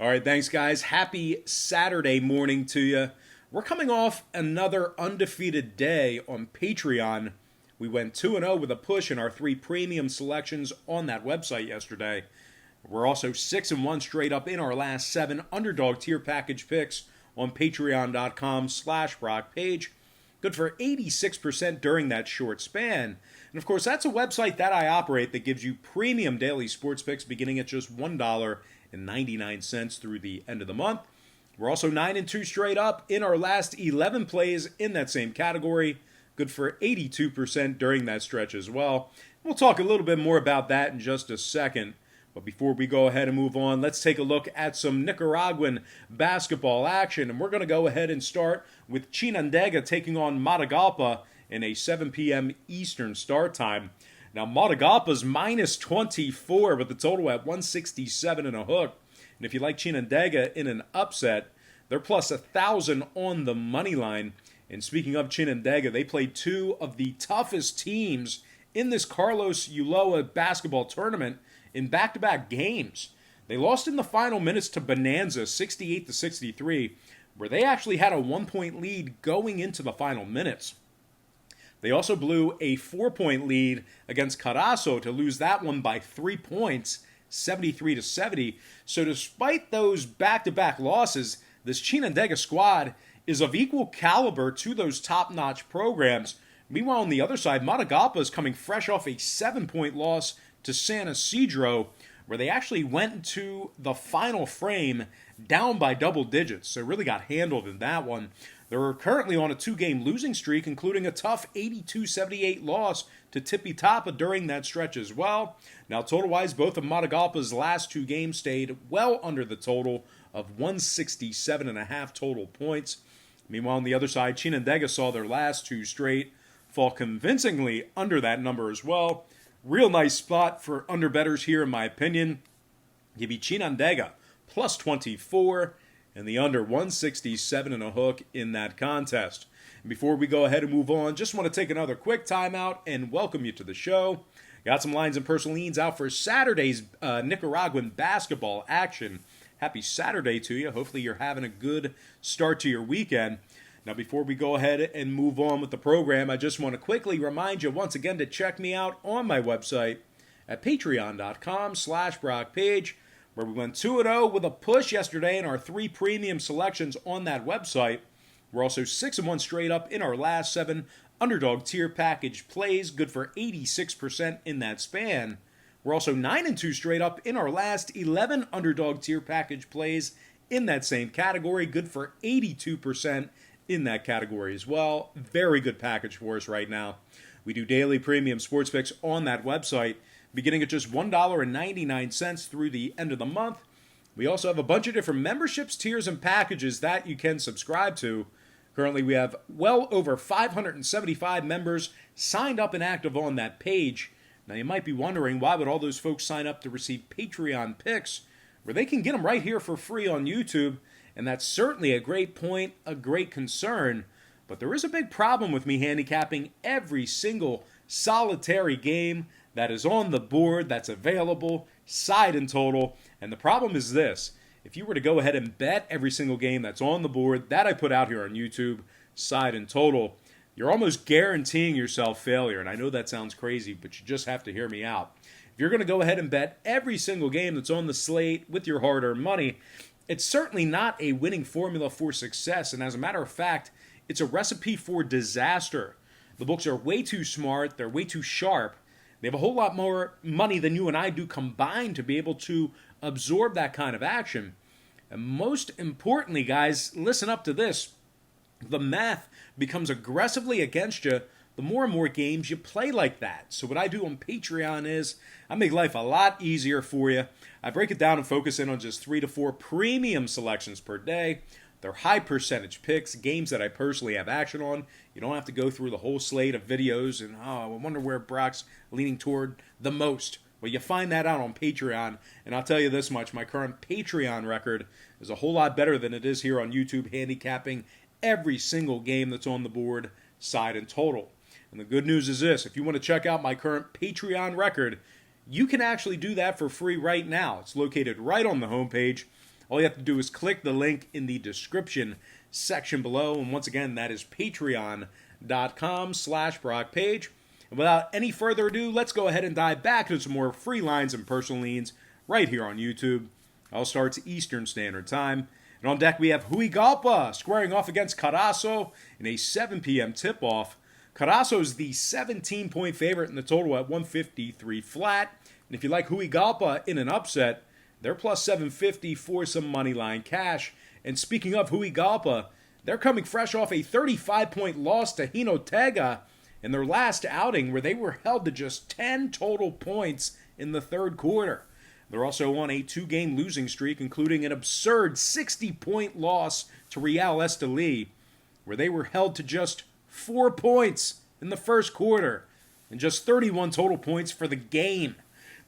All right, thanks, guys. Happy Saturday morning to you. We're coming off another undefeated day on Patreon. We went 2-0 with a push in our 3 premium selections on that website yesterday. We're also 6-1 straight up in our last 7 Underdog tier package picks on patreon.com/BrockPage. Good for 86% during that short span. And of course, that's a website that I operate that gives you premium daily sports picks beginning at just $1.99 through the end of the month. We're also 9-2 straight up in our last 11 plays in that same category. Good for 82% during that stretch as well. We'll talk a little bit more about that in just a second. But before we go ahead and move on, let's take a look at some Nicaraguan basketball action. And we're going to go ahead and start with Chinandega taking on Matagalpa in a 7 p.m. Eastern start time. Now, Matagalpa's minus 24 with the total at 167 and a hook. And if you like Chinandega in an upset, they're plus 1,000 on the money line. And speaking of Chinandega, they played 2 of the toughest teams in this Carlos Ulloa basketball tournament in back-to-back games. They lost in the final minutes to Bonanza 68-63, where they actually had a 1-point lead going into the final minutes. They also blew a 4-point lead against Carazo to lose that one by 3 points, 73-70. So despite those back-to-back losses, this Chinandega squad is of equal caliber to those top-notch programs. Meanwhile, on the other side, Matagalpa is coming fresh off a 7-point loss to San Isidro, where they actually went into the final frame down by double digits. So really got handled in that one. They're currently on a 2-game losing streak, including a tough 82-78 loss to Tippy Tapa during that stretch as well. Now, total-wise, both of Matagalpa's last 2 games stayed well under the total of 167.5 total points. Meanwhile, on the other side, Chinandega saw their last 2 straight fall convincingly under that number as well. Real nice spot for underbettors here, in my opinion. Give you Chinandega plus 24 and the under 167 and a hook in that contest. And before we go ahead and move on, just want to take another quick timeout and welcome you to the show. Got some lines and personal leans out for Saturday's Nicaraguan basketball action. Happy Saturday to you. Hopefully you're having a good start to your weekend. Now, before we go ahead and move on with the program, I just want to quickly remind you once again to check me out on my website at patreon.com/BrockPage, where we went 2-0 with a push yesterday in our 3 premium selections on that website. We're also 6-1 straight up in our last 7 Underdog tier package plays, good for 86% in that span. We're also 9-2 straight up in our last 11 Underdog tier package plays in that same category, good for 82% in that category as well. Very good package for us right now. We do daily premium sports picks on that website, beginning at just $1.99 through the end of the month. We also have a bunch of different memberships, tiers, and packages that you can subscribe to. Currently, we have well over 575 members signed up and active on that page. Now, you might be wondering, why would all those folks sign up to receive Patreon picks, where they can get them right here for free on YouTube? And that's certainly a great point, a great concern. But there is a big problem with me handicapping every single solitary game that is on the board, that's available, side and total. And the problem is this: if you were to go ahead and bet every single game that's on the board that I put out here on YouTube, side and total, you're almost guaranteeing yourself failure. And I know that sounds crazy, but you just have to hear me out. If you're going to go ahead and bet every single game that's on the slate with your hard-earned money, it's certainly not a winning formula for success, and as a matter of fact, it's a recipe for disaster. The books are way too smart, they're way too sharp, they have a whole lot more money than you and I do combined to be able to absorb that kind of action. And most importantly, guys, listen up to this. The math becomes aggressively against you the more and more games you play like that. So what I do on Patreon is I make life a lot easier for you. I break it down and focus in on just 3 to 4 premium selections per day. They're high percentage picks, games that I personally have action on. You don't have to go through the whole slate of videos and, I wonder where Brock's leaning toward the most. Well, you find that out on Patreon, and I'll tell you this much, my current Patreon record is a whole lot better than it is here on YouTube, handicapping every single game that's on the board, side and total. And the good news is this: if you want to check out my current Patreon record, you can actually do that for free right now. It's located right on the homepage. all you have to do is click the link in the description section below. And once again, that is patreon.com/BrockPage. And without any further ado, let's go ahead and dive back into some more free lines and personal leans right here on YouTube. All starts Eastern Standard Time. And on deck, we have Huigalpa squaring off against Carazo in a 7 p.m. tip-off. Carazo is the 17-point favorite in the total at 153 flat. And if you like Huigalpa in an upset, they're plus 750 for some money line cash. And speaking of Huigalpa, they're coming fresh off a 35-point loss to Jinotega in their last outing, where they were held to just 10 total points in the third quarter. They're also on a 2-game losing streak, including an absurd 60-point loss to Real Estelí, where they were held to just 4 points in the first quarter and just 31 total points for the game.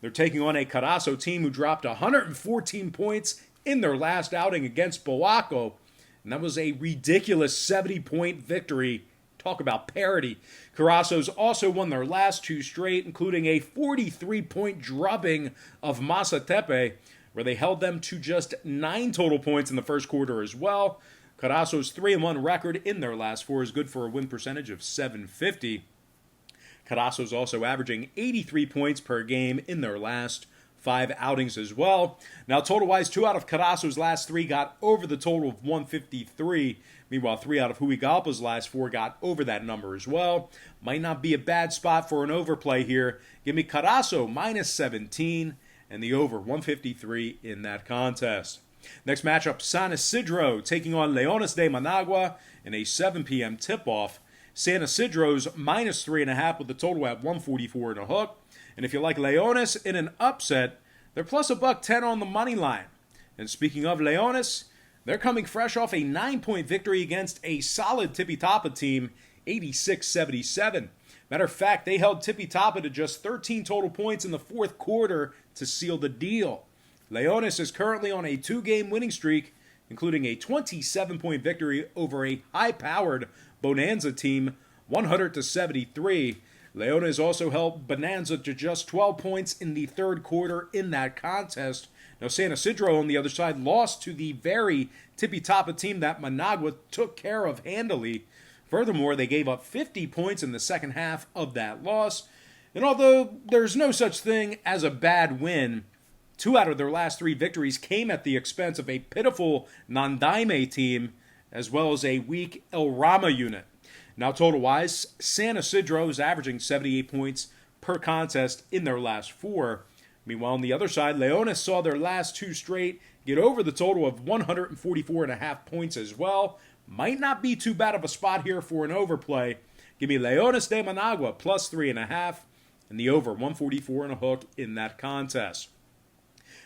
They're taking on a Carazo team who dropped 114 points in their last outing against Boaco, and that was a ridiculous 70-point victory. Talk about parity. Carazo's also won their last 2 straight, including a 43-point drubbing of Masatepe, where they held them to just 9 total points in the first quarter as well. Carazo's 3-1 record in their last 4 is good for a win percentage of .750. Carazo's also averaging 83 points per game in their last 5 outings as well. Now, total-wise, 2 out of Carazo's last 3 got over the total of 153. Meanwhile, 3 out of Huigalpa's last 4 got over that number as well. Might not be a bad spot for an overplay here. Give me Carazo minus 17 and the over 153 in that contest. Next matchup, San Isidro taking on Leones de Managua in a 7 p.m. tip-off. San Isidro's minus 3.5 with the total at 144 and a hook. And if you like Leones in an upset, they're plus $110 on the money line. And speaking of Leones, they're coming fresh off a 9-point victory against a solid Tipitapa team, 86-77. Matter of fact, they held Tipitapa to just 13 total points in the fourth quarter to seal the deal. Leones is currently on a 2-game winning streak, including a 27-point victory over a high-powered Bonanza team, 100-73. Leones also held Bonanza to just 12 points in the third quarter in that contest. Now, San Isidro, on the other side, lost to the very tippy-toppa team that Managua took care of handily. Furthermore, they gave up 50 points in the second half of that loss. And although there's no such thing as a bad win, 2 out of their last 3 victories came at the expense of a pitiful Nandaime team, as well as a weak El Rama unit. Now, total-wise, San Isidro is averaging 78 points per contest in their last 4. Meanwhile, on the other side, Leones saw their last 2 straight get over the total of 144.5 points as well. Might not be too bad of a spot here for an overplay. Give me Leones de Managua plus 3.5 and the over 144 and a hook in that contest.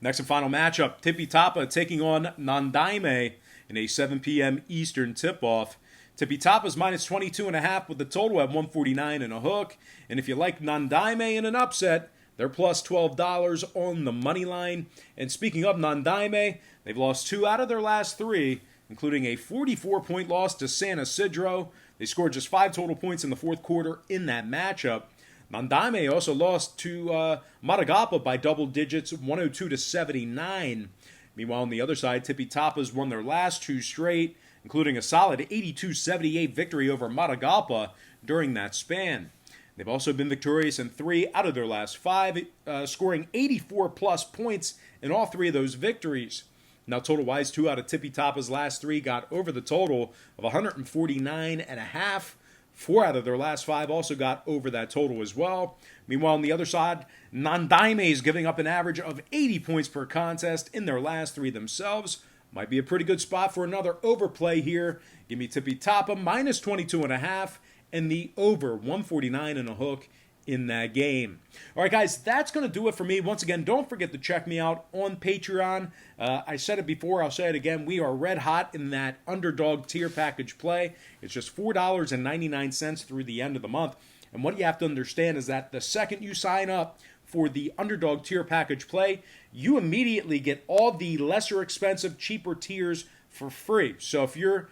Next and final matchup, Tipitapa taking on Nandaime in a 7 p.m. Eastern tip-off. Tipitapa's minus 22.5 with the total at 149 and a hook. And if you like Nandaime in an upset, they're plus $12 on the money line. And speaking of Nandaime, they've lost 2 out of their last 3, including a 44-point loss to San Isidro. They scored just 5 total points in the fourth quarter in that matchup. Nandaime also lost to Matagalpa by double digits, 102-79. Meanwhile, on the other side, Tipitapa's won their last 2 straight, including a solid 82-78 victory over Matagalpa during that span. They've also been victorious in 3 out of their last 5, scoring 84-plus points in all 3 of those victories. Now, total-wise, 2 out of Tipitapa's last 3 got over the total of 149.5. 4 out of their last 5 also got over that total as well. Meanwhile, on the other side, Nandaime is giving up an average of 80 points per contest in their last 3 themselves. Might be a pretty good spot for another overplay here. Give me Tipitapa minus 22.5 and the over 149 and a hook in that game. All right, guys, that's going to do it for me. Once again, don't forget to check me out on Patreon. I said it before, I'll say it again. We are red hot in that Underdog tier package play. It's just $4.99 through the end of the month. And what you have to understand is that the second you sign up for the Underdog tier package play, you immediately get all the lesser expensive, cheaper tiers for free. So if you're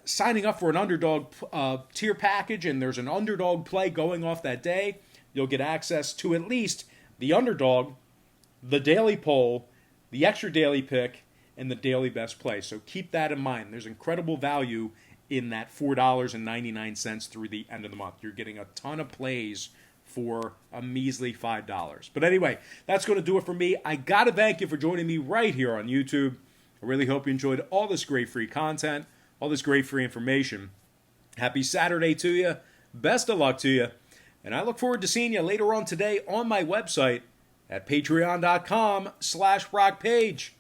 signing up for an Underdog tier package and there's an Underdog play going off that day, you'll get access to at least the Underdog, the Daily Poll, the Extra Daily Pick, and the daily best play. So keep that in mind. There's incredible value in that $4.99 through the end of the month. You're getting a ton of plays for a measly $5. But anyway, that's going to do it for me. I got to thank you for joining me right here on YouTube. I really hope you enjoyed all this great free content, all this great free information. Happy Saturday to you. Best of luck to you. And I look forward to seeing you later on today on my website at patreon.com/BrockPage.